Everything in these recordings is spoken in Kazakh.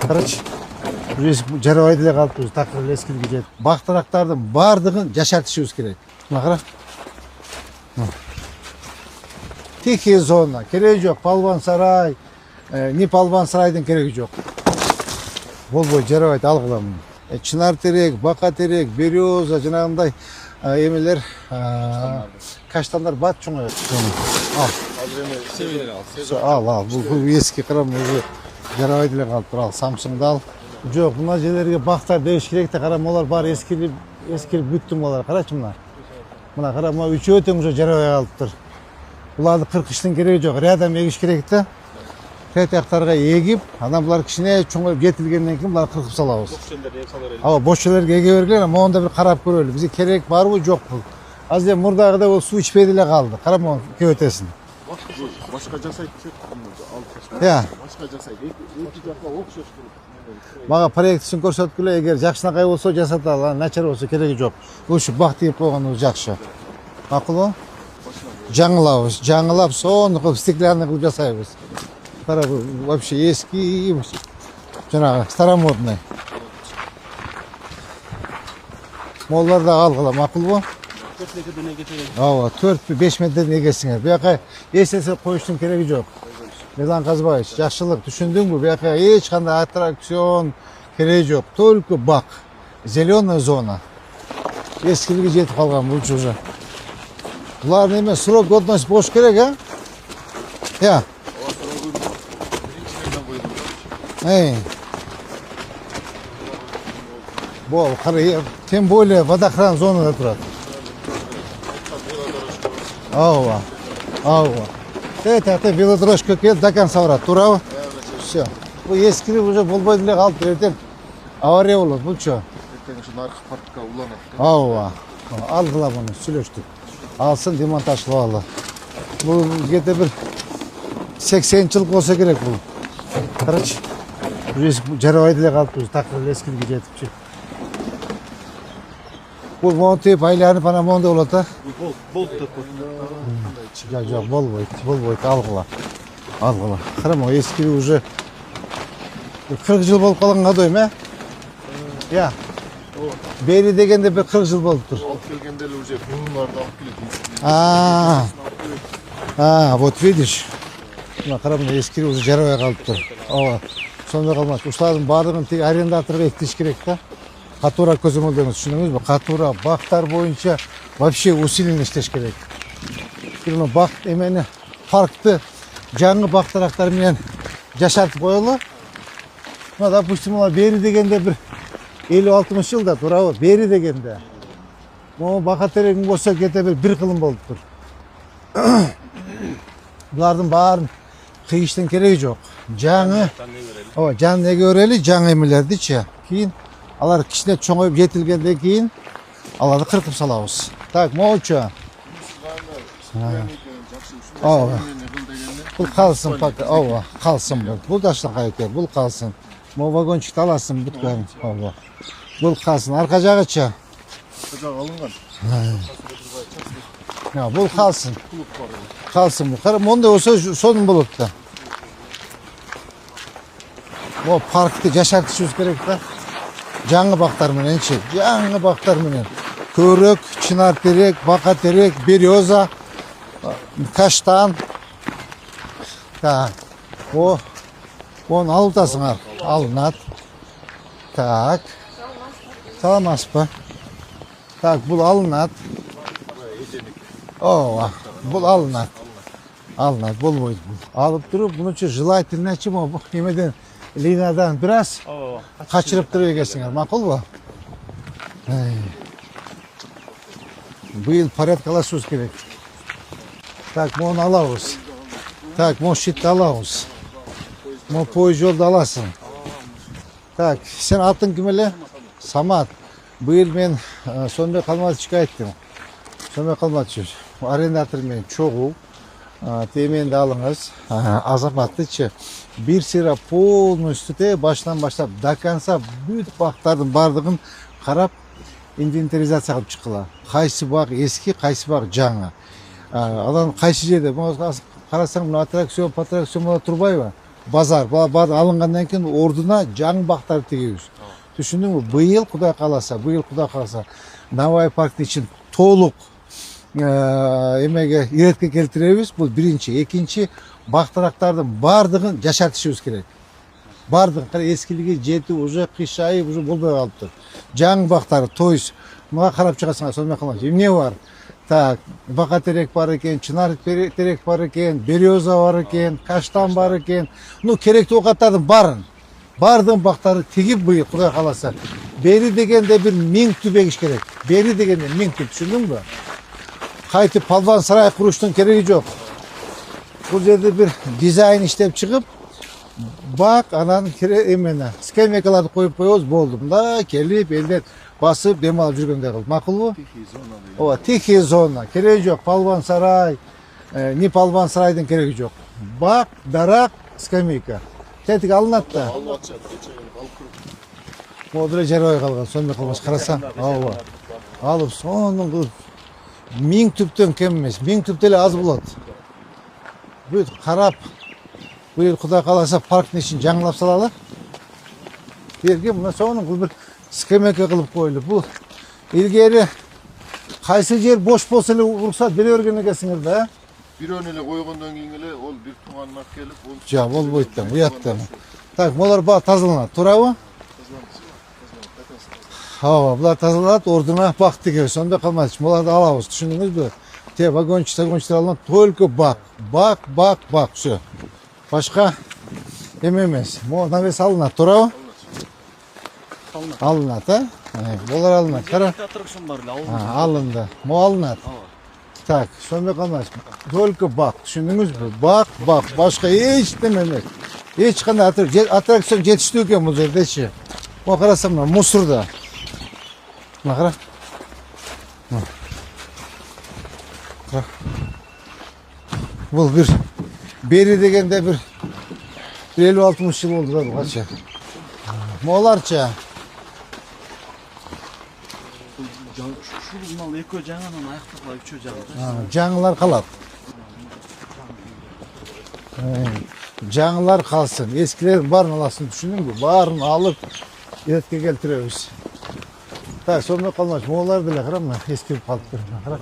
Короче, жарабайды эле калыптыр, такыр эле эскилиги жетип. Бактырактардын бардыгын жашартышыбыз керек. Мына кара. Тихий зона, кереги жок, Палван сарай, не Палван сарайдын кереги жок. Болбой жарабайды алгыла муну. Чынар терек, бака терек, береза, жанагындай эмелер, каштандар бат чоң. Ал, бул эски кырам уже жарабайды эле калыптыр. Ал, Самсуңду ал. Жок, мына жерлерге бактар дебиш керек да, кара, молар баары эскилип бүттү молар. Карачы мына. Мына кара, мына үчөө тең уже жарабай калыптыр. Буларды кыркыштын кереги жок, рядом эгиш керек да. Таяктарга эгип, анан булар кичине чоңоюп жетилгенден кийин буларды кыркып салабыз. Бош жерлерге эге бергиле, монда бир карап көрөлү. Бизге керек барбы, жокпу? Азыр мурдагыдай бул суу ичпей эле калды. Кара, мону кебетесин. Башка жасайт, Башка жасайт. Эки жакка окшош. Мага проектисин көрсөткүлө, эгер жакшынакай болсо жасата алам, начар болсо кереги жок. Ушу бак тийип койгону жакшы. Макулбу? Жаңылап, сону кылып стеклянный кылып жасайбыз. Кара, вообще эски, жанагы старомодный. Моллар да алгыла, макулбу? 4-5 метрден эгесиңер. Буяка эсесе коюштун кереги жок. Милан Казбаевич, жакшылык түшүндүңбү? Буяка эч кандай аттракцион кереги жок. Только бак. Зеленая зона. Эскилиги жетип калган бул уже. Булар неме срок годности болуш керек, Я. Бол, тем более водохран зонада турат. Ооба. Тете велодорожка келип до конца барат, туурабы? Все. Бул эскилип уже болбой деле калыптыр, эртең авария болот, булчу. Эртең ушу наркы паркка уланат. Ооба. Алгыла муну, сүйлөштүк. Алсын, демонтажлап алды. Бул где-то бир 80 жыл болсо керек бул. Короче, жарабайды эле калыптыр, такыр эле эскилиги жетипчи. Бул монтип, айланып, анан мондай болот, Болт деп коет. Жок, болбойт, алгыла. Кара, могу эскилиги уже 40 жыл болуп калган кадойм, Я. Бери дегенде бир 40 жыл болуптур. Алып келгенде эле уже бунуларды алып келет. Вот видишь. Мына кара, мына эскилиги уже жарабай калыптыр. Ооба. Сонда калмат. Ушулардын баардыгын тиги арендаторго эктиш керек да. Катура көзөмөлдөйбүз, түшүндүңүзбү? Катура бактар боюнча вообще усиленно иштеш керек. Биринен бак эмени паркты жаңы бактарактар менен жашартып коелу. Мына допустим, бери дегенде бир 50-60 жылда туурабы? Бери дегенде. Могу бака терегиң болсо кете бир кылым болуптур. Булардын баарын кыйыштын кереги жок. Жаңы, жан эге берели, жаңы эмелердичи. Кийин алар кичине чоңоюп жетилгенден кийин аларды кыркып салабыз. Так, моучу. Бул калсын, ооба, калсын бул. Бул таштакай экен, бул калсын. Могу вагончикти аласың, бүткөн. Ооба. Бул калсын, арка жагычы. Арка жагы алынган. Бул калсын. Калсын бул. Кара, мондай болсо сонун болот да. Могу паркты жашартышыбыз керек да. Жаңы бактар мененчи, Көрөк, чынар терек, бака терек, береза, каштан. Так. Оны алып атасыңар. Алынат. Так. Саламатсызбы? Так, бул алынат. Ооба, бул алынат. Болбойт бул. Алып туруп, мунучу желательночи могу эмеден линадан бир аз качырып туруп эгесиңер, макулбу? Быйыл порядкалашыбыз керек. Так, мону алабыз. Так, мону щитти алабыз. Мону поезд жолду аласың. Так, сен атың ким эле? Самат. Быйыл мен Сонбек Калматовичке айттым. Сонбек Калматович, арендатор менен чогуу, теменди алыңыз, азаматтычы. Бир сыйра полностью башынан баштап до конца бүт бактардын бардыгын карап, инвентаризация кылып чыккыла. Кайсы бак эски, кайсы бак жаңы. Анан кайсы жерде карасаң, мына аттракцион турбайбы? Bазар алынгандан кийин ордуна жаңы бактарды тегебиз. Түшүндүңбү? Быйыл Кудай кааласа Навай парктын ичин толук эмеге иретке келтиребиз. Бул биринчи. Экинчи, бактырактардын баардыгын жашартышыбыз керек. Баардыгы эскилиги жети, уже кыш айы уже болбой калыптыр. Жаңы бактары, тойс, мага карап чыгасыңар, сонун кылмак. Эмне бар? Так, бака терек бар экен, чынар терек бар экен, береза бар экен, каштан бар экен. Ну, керектүү оокаттардын баардыгын бактары тегип быйыл Кудай кааласа. Бери дегенде бир 1000 түп эгиш керек. Бери дегенде 1000 түп, түшүндүңбү? Кайтып палван сарай куруштун кереги жок. Бул жерде бир дизайн иштеп чыгып, бак анан эмени скамейкаларды коюп коебуз, болду. Мында келип элдер басып дем алып жүргөндөй кылып. Макулбу? Ооба, тихий зона. Кереги жок. Палван сарай, не палван сарайдын кереги жок. Бак, дарак, скамейка. Тетик алынат да. Могу жарабай калган, сонун кылмаш карасаң. Ооба. Алып сонун кылып 1000 түптөн кем эмес. 1000 түп деле аз болот. Бүт карап, быйыл Кудай кааласа парктын ишин жаңылап салалы. Берге мына сонун кылып бир скамейка кылып коелу. Бул илгери кайсы жер бош болсо эле уруксат бере берген экенсиңер да. Бирөөнү эле койгондон кийин эле ол бир туманына келип, ол Жа, болбойт да, уяттан. Так, булар баа тазаланат, туурабы? Ооба, булар тазаланат, ордуна бак тегебиз. Сонда калмайт. Буларды алабыз, түшүндүңүзбү? Те вагончик алынат, только бак, всё. Башка эме эмес. Могу навес алынат, туурабы? Алынат, а? Булар алынат. Кара. Алынды. Могу алынат. Так, сонда калмайт. Только бак, түшүндүңүзбү? Бак, башка эч неме эмес. Эч кандай аттракцион жетиштүү экен бул жердечи. Могу карасам, мына мусорда. Мына кара. Бул бир бери дегенде бир 50-60 жыл болду да бугача. Моларча. Ушул мал экөө жаңынан аяктап үчөө жаңы. Жаңылар калат. Жаңылар калсын. Эскилердин баарын аласың, түшүндүңбү? Баарын алып иретке келтиребиз. Так, сонун калмаш. Моолар деле кара, мына эскирип калыптыр. Кара.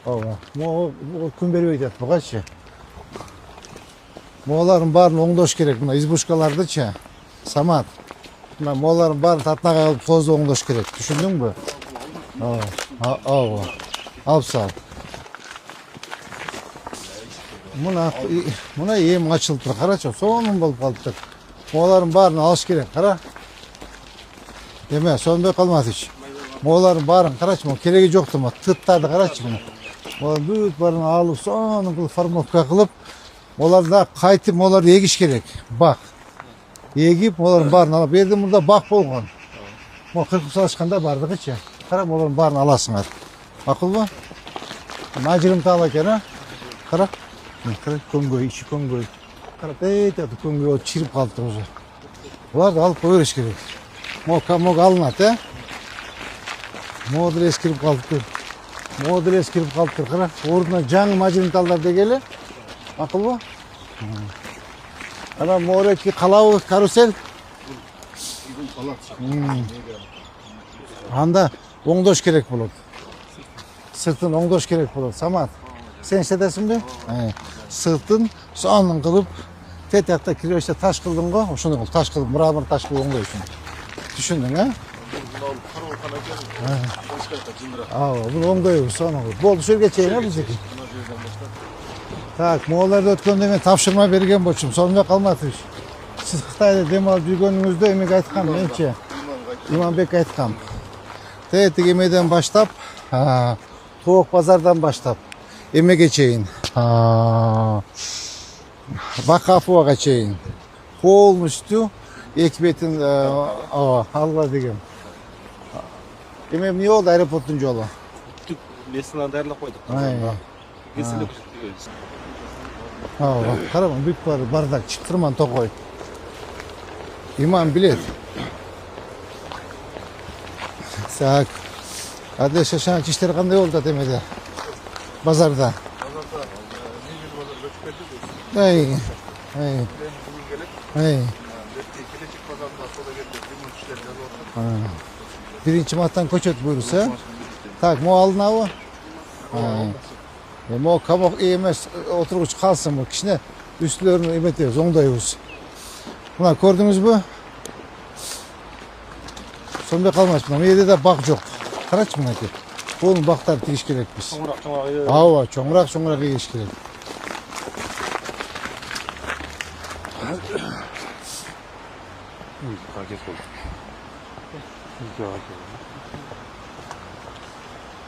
Ооба. Могу күн бербей жатат бугачы. Моолардын баарын оңдош керек. Мына избушкалардычы. Самат. Мына моолардын баарын татнага алып козду оңдош керек. Түшүндүңбү? Ооба. Алып сал. Мына эм ачылыптыр. Карачы, сонун болуп калыптыр. Моолардын баарын алыш керек. Кара. Эме, сонбой калмасыч. Моолардын баарын карачы, могу кереги жок да, тыттарды карачы мына. Молар бүт баарын алып, сонун кылып формовка кылып, моларда кайтып моларды эгиш керек. Бак. Эгип, молардын баарын алып, берди мурда бак болгон. Могу кыркып салышканда бардыгычы. Кара, молардын баарын аласыңар. Макулбу? Ажырым таал экен, а? Кара. Кара, көңгөй, ичи көңгөй. Кара, бейтет көңгөй чирип калыптыр уже. Буларды алып кое бериш керек. Могу алынат, э? Могу деле эскирип калыптыр. Кара. Ордуна жаңы мажырымталдар дегели. Макулбу? Ана мореки калабы карусель. Анда оңдош керек болот. Сыртын оңдош керек болот. Самат, сен иштетесиңби? Сыртын сонун кылып, тетякта киребиште таш кылдың го, ошондой кылып таш кылып, мрамор таш кылып оңдойсуң. Түшүндүң, а? Бул оңдойбуз, сонун кылып. Болду, ушул жерге чейин, бизики. Так, мооларды өткөндөн кийин тапшырма берген болчумун, сонун калматыш. Сиз Кытайда дем алып жүргөнүңүздө эмеге айткам, менчи. Иманбек айткам. Тетик эмеден баштап, Тоок базардан баштап, эмеге чейин. Бакафовага чейин. Полностью эки бетин алгыла дегем. Эме эмне болду аэропорттун жолу? Несинен даярлап койдук. Кесилип Карама, бүт бардак, чыптырман токой. Иман билет. Так. Ады шашан иштер кандай болду атемеде? Базарда. Kelecek pazarda soda geldi. Limon işlerinde oldu. Birinchi martadan ko'chat buyursa. Tak, mo aldın abi. Mo kabak emas, oturguç kalsın bu. Kişine üstlerini emetiyoruz, ondayız. Buna gördünüz mü? Sonunda kalmaz. Bu yerde de bak yok. Karaç mı ki? Bunun baktar tikiş gerek biz. Hava, çoğurak tikiş gerek. Kaget oldu.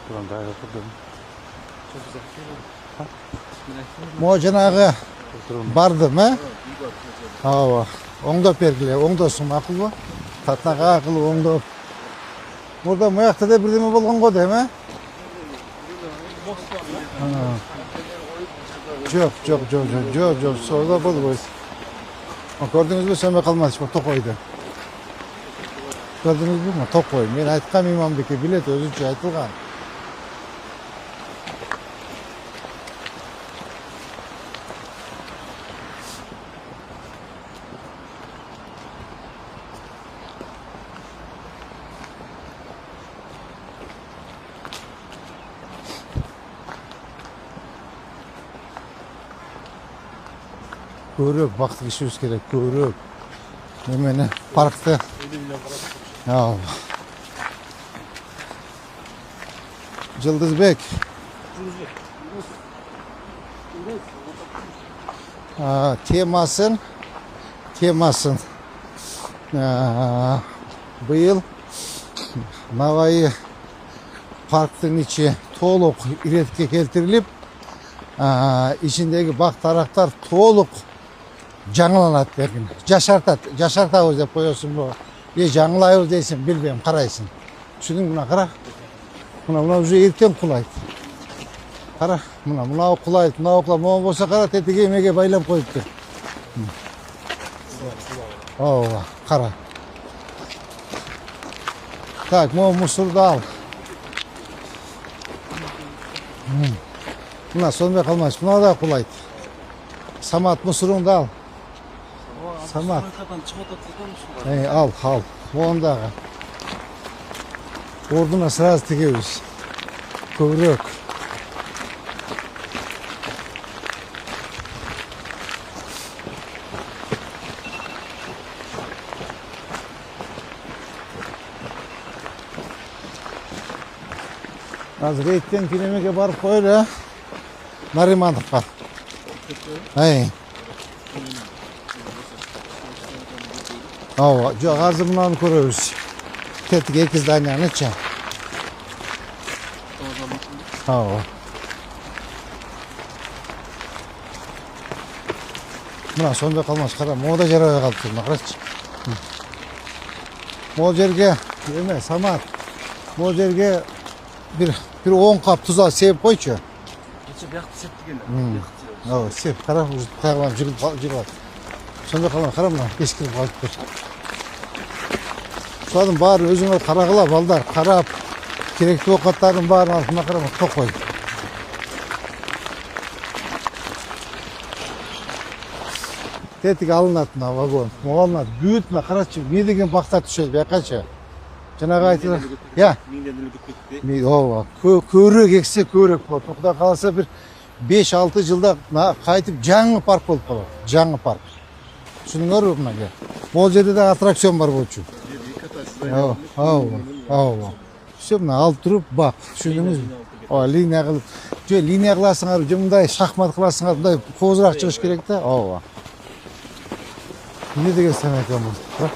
Buram daha yapıldı. Mo janağı bardı mı? Hava. Onda pergile, onda sum akıl bu. Tatnağa akıl, onda. Burada moyakta da birdeme bolğan go değil mi? Yok. Sonra bol boy. Gördünüz mü? Söme kalmaz. Bu tok koydu. Gördünüz mü? Tok koy. Men aytkan imamdaki bilet özünçe aytılgan. Körük, baktık işimiz gerek, körük. Hemen parkta. Ya. Yıldızbek. Temasın. Bu yıl Navayı parktın içi to'liq iretke keltirilip içindeki bak taraklar to'liq жаңыланат berkin. Jaşartabız dep koyuyorsun bu. Жаңылайбыз deysin, bilbeyim, karaysın. Düşündün buna kara. Buna уже erken kulaydı. Kara, buna kulaydı, buna okula, buna bolsa kara tetigi emege baylap koyuptu. Ova, kara. Tak, musurdu al. Buna sonunda kalmaz, buna da kulaydı. Samat musurunu da al. Samat. Al. Onda. Orduna sırası tikiyoruz. Kıvrık. Az reytten kilemeke barıp böyle narimandık var. Hava, ağzı bundan koruyoruz. Tetik ekizden yani çay. Hava. Buna sonunda kalmaz karam. Moda jaraya kaldı turma kıraç. Mojerge, yeme samat. Mojerge bir 10 kap tuz al sevip koyçu. Geçe bir yaktı septi gene. Evet, sevip karam kayıqlam jırıp. Sonunda kalmaz karam lan. Eskilip kalıp bir. Şuadın bari özüne karagıla balдар, karab, gerekli okatların bari altına karab, tok koy. Tetik alınatına vagon, moğalınat, büyütme, karaçı, ne degen baktar düşer, beyakaçı. Canağı aytılar, ya. Körük, ekse körük bu. Tokuda kalsa bir 5-6 yılda kaytıp жаңы park olup kalır, жаңы park. Şunu görür buna gel. Bol yerde de atraksiyon var bu için. Все мына алып туруп бак, түшүндүңүзбү? Линия кылып, линия кыласыңар, мындай шахмат кыласыңар, мындай козураак чыгыш керек да. Ооба. Не деген сан экен бул?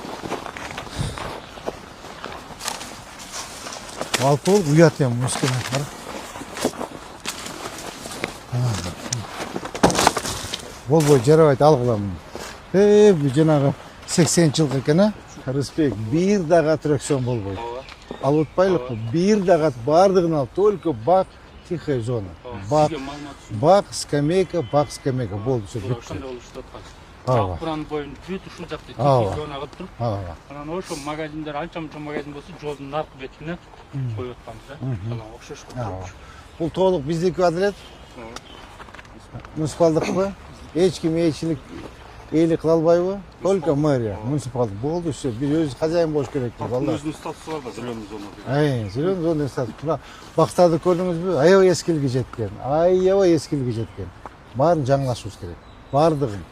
Алып болуп уят эми мускена. Болбой жарабайт алгыламын. Bu жанагы 80 жылкы экен, Рыспек, bir дагы аттракцион болбойт. Ал утпайлык, bir дагы бардыгын ал, только бак, тихая зона. Бак, скамейка, болду все бүттү. Ооба. Буран боюнда бүт ушул жакта тихий зонага туруп, анан ошо магазиндер анча-мунча магазин болсо, жолдун наркы бетине коюп атканбыз да. Анан окшош көрүнүш. Бул толук биздики адилет. Муниципалдыкпы? Эч ким Эйлик кыла албайбы? Только мэрия, муниципалдык. Болду все. Биз өз хозяин болуш керек. Өзүнүн статусу бар да, зелёный зона. Зелёный зона статус. Мына бактарды көрдүңүзбү? Аябай эскилиги жеткен. Аябай эскилиги жеткен. Баарын жаңылашыбыз керек. Бардыгын.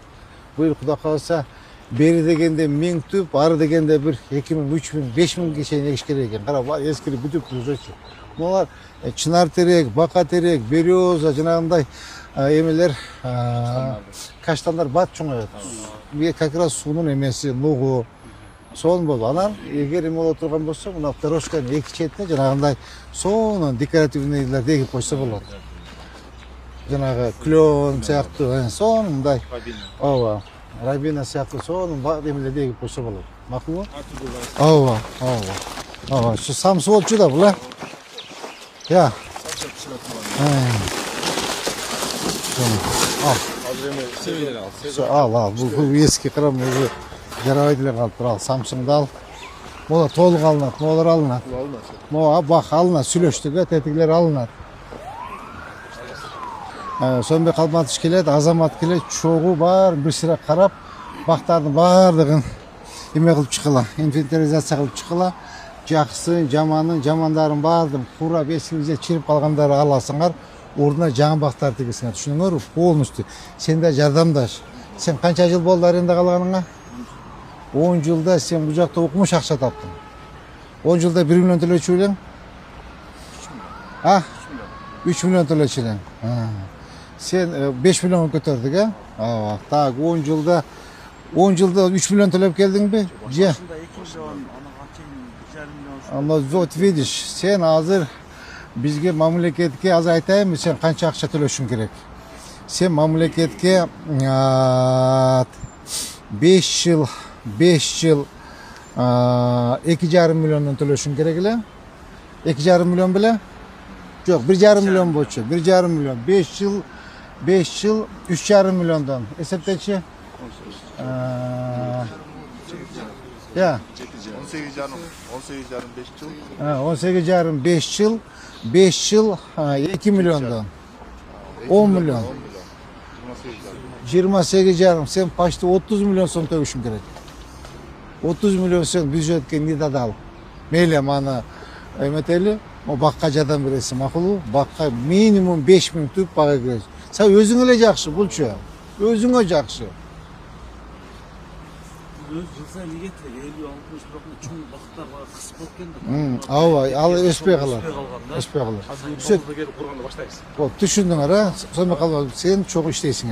Быйыл Кудай кааласа бери дегенде 1000 түп, ары дегенде бир 2000, 3000, 5000ге чейин эгиш керек экен. Кара, эскилип бүтүп өзөчү. Булар чынар терек, бака терек, береза жанагындай эмелер, каштандар бат чоңоет. Бие как раз суунун эмеси, нугу. Сонун болду. Анан эгер эме боло турган болсо, мына дорожканын эки четине жанагындай сонун декоративныйларды эгип койсо болот. Жанагы клен сыяктуу, сонундай. Ооба. Рабина сыяктуу сонун эмелерди эгип койсо болот. Макулбу? Ооба, ооба. Ооба, şu самсы болчу да бул, Я. Ал, бул эски кырам өзү жарабай деле калып тур. Ал Samsung'ду ал. Мола толук алынат, молар алынат. Моа бак алынат, сүйлөштүк, тетиглер алынат. Сөнбек Калматович келет, Азамат келет, чогуу бар, бир сыра карап, бактардын баардыгын эме кылып чыккыла, инвентаризация кылып чыккыла. Жаксын, жаманын, жамандарын баардын курап, эскилип чирип калгандары аласыңар, ордуна жаңы бактар тигесиңер, түшүнүңөрбү? Полностью. Сен да жардамдаш. Сен канча жыл болду аренда калганыңа? 10 жылда сен бул жакта окумуш акча таптың. 10 жылда 1 миллион төлөчү элең? 3 миллион төлөчү элең. Сен 5 миллион көтөрдүк, Ооба. Так, 10 жылда 3 миллион төлөп келдиңби? Же? Ama вот видишь, sen hazır bizge mamleketke az aytayım, sen kança akça төлөшүң керек. Sen mamleketke 5 yıl 2,5 milyondan төлөшүң керек эле. 2,5 milyon bile? Yok, 1,5 milyon boçu. 1,5 milyon. 5 yıl 3,5 milyondan. Hesaptaçı? Ya. 18,5 5 yıl 2 milyondan 10 milyon 28,5 sen paşta 30 milyon son töküşün gerek 30 milyon sen büdjetke nida dal meyle mana emeteli o bakkacadan birisi makulu bakka minimum 5.000 tüp baga girer sen özün ele jakşı bulçu özüňe jakşı Jıl sayın egetile 50-60 bırakma çoğun vakitler var kısıp olken de. Ava, al öspey kalar. Öspey kalar. Hazır bu gelip Kur'an'da başlayız. Düşündün ara, sonra kalma sen çok işteysin.